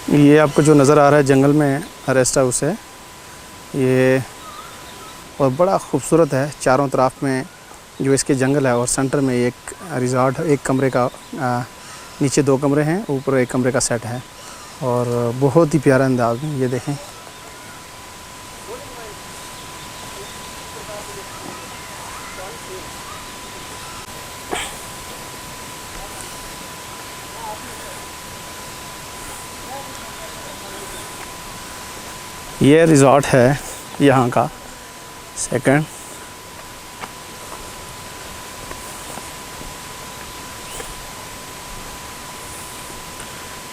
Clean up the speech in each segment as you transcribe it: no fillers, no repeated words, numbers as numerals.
ये आपको जो नज़र आ रहा है जंगल में रेस्ट हाउस है ये, और बड़ा खूबसूरत है। चारों तरफ में जो इसके जंगल है और सेंटर में एक रिज़ॉर्ट, एक कमरे का नीचे 2 कमरे हैं, ऊपर 1 कमरे का सेट है और बहुत ही प्यारा अंदाज में। ये देखें, ये रिज़ॉर्ट है यहाँ का सेकंड।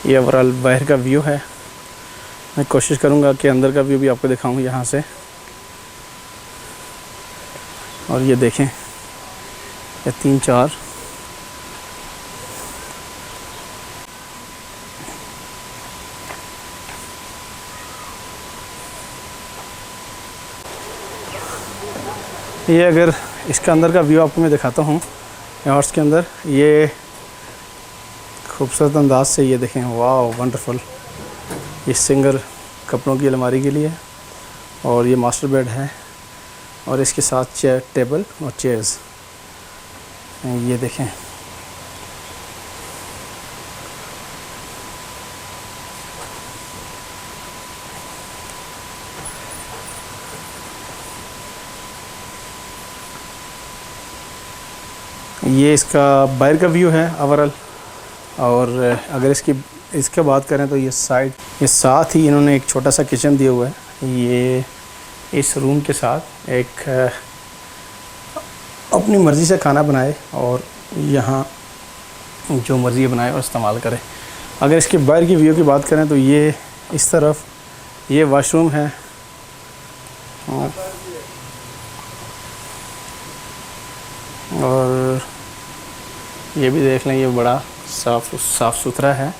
ये ओवरऑल बाहर का व्यू है। मैं कोशिश करूँगा कि अंदर का व्यू भी आपको दिखाऊँ यहाँ से। और ये देखें, ये 3-4 ये अगर इसके अंदर का व्यू आपको मैं दिखाता हूँ यार्ड्स के अंदर, ये खूबसूरत अंदाज से ये देखें, वाह वंडरफुल। ये सिंगल कपड़ों की अलमारी के लिए और ये मास्टर बेड है और इसके साथ चेयर, टेबल और चेयर्स। ये देखें, ये इसका बाहर का व्यू है ओवरऑल। और अगर इसके बात करें तो ये साइड, ये साथ ही इन्होंने एक छोटा सा किचन दिया हुआ है। ये इस रूम के साथ एक अपनी मर्ज़ी से खाना बनाए और यहाँ जो मर्ज़ी बनाए और इस्तेमाल करे। अगर इसके बाहर की व्यू की बात करें तो ये इस तरफ ये वॉशरूम है और ये भी देख लें, ये बड़ा साफ़ सुथरा है।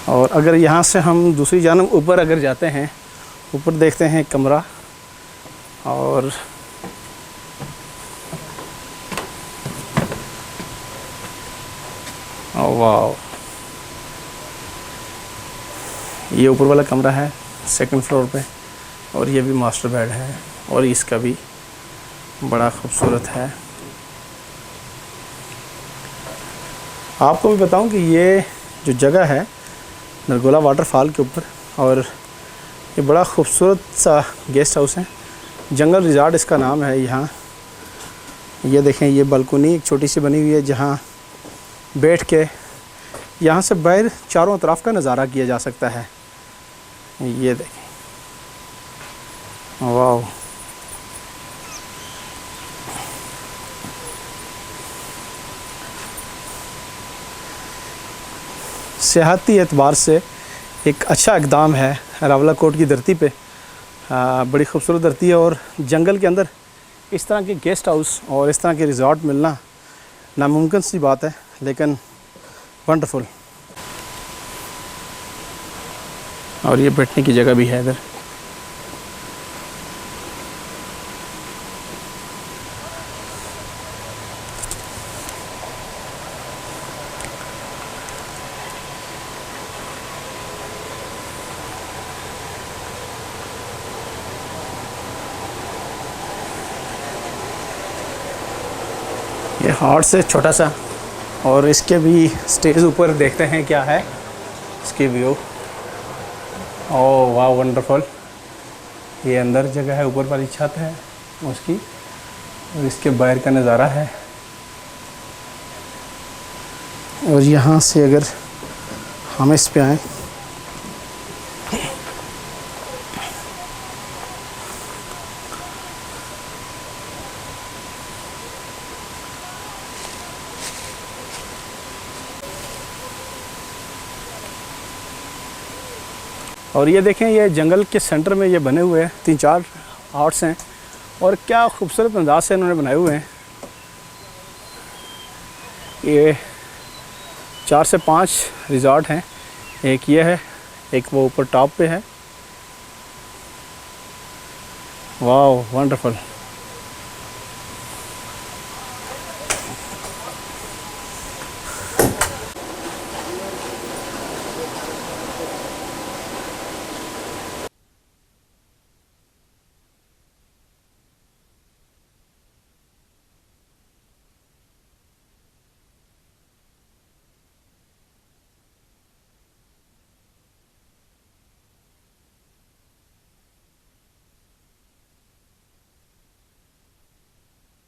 और अगर यहाँ से हम दूसरी जानब ऊपर अगर जाते हैं, ऊपर देखते हैं एक कमरा और वाह, ये ऊपर वाला कमरा है सेकंड फ्लोर पे और ये भी मास्टर बेड है और इसका भी बड़ा खूबसूरत है। आपको भी बताऊं कि ये जो जगह है नरगोला वाटरफॉल के ऊपर, और ये बड़ा खूबसूरत सा गेस्ट हाउस है। जंगल रिज़ॉर्ट इसका नाम है। यहाँ ये देखें, ये बालकनी एक छोटी सी बनी हुई है जहाँ बैठ के यहाँ से बाहर चारों तरफ का नज़ारा किया जा सकता है। ये देखें, वाह, सियाहती एतबार से एक अच्छा इक़दाम है रावलाकोट की धरती पे। बड़ी खूबसूरत धरती है और जंगल के अंदर इस तरह के गेस्ट हाउस और इस तरह के रिज़ॉर्ट मिलना नामुमकिन सी बात है, लेकिन वंडरफुल। और ये बैठने की जगह भी है इधर। ये हार्ट से छोटा सा, और इसके भी स्टेज ऊपर देखते हैं क्या है इसकी व्यू। ओह वाह वंडरफुल। ये अंदर जगह है, ऊपर वाली छत है उसकी, और इसके बाहर का नज़ारा है। और यहाँ से अगर हम इस पे आएँ, और ये देखें, ये जंगल के सेंटर में ये बने हुए हैं 3-4 हाउस हैं और क्या खूबसूरत अंदाज से इन्होंने बनाए हुए हैं। ये 4 से 5 रिज़ॉर्ट हैं। एक ये है, एक वो ऊपर टॉप पे है। वाह वंडरफुल।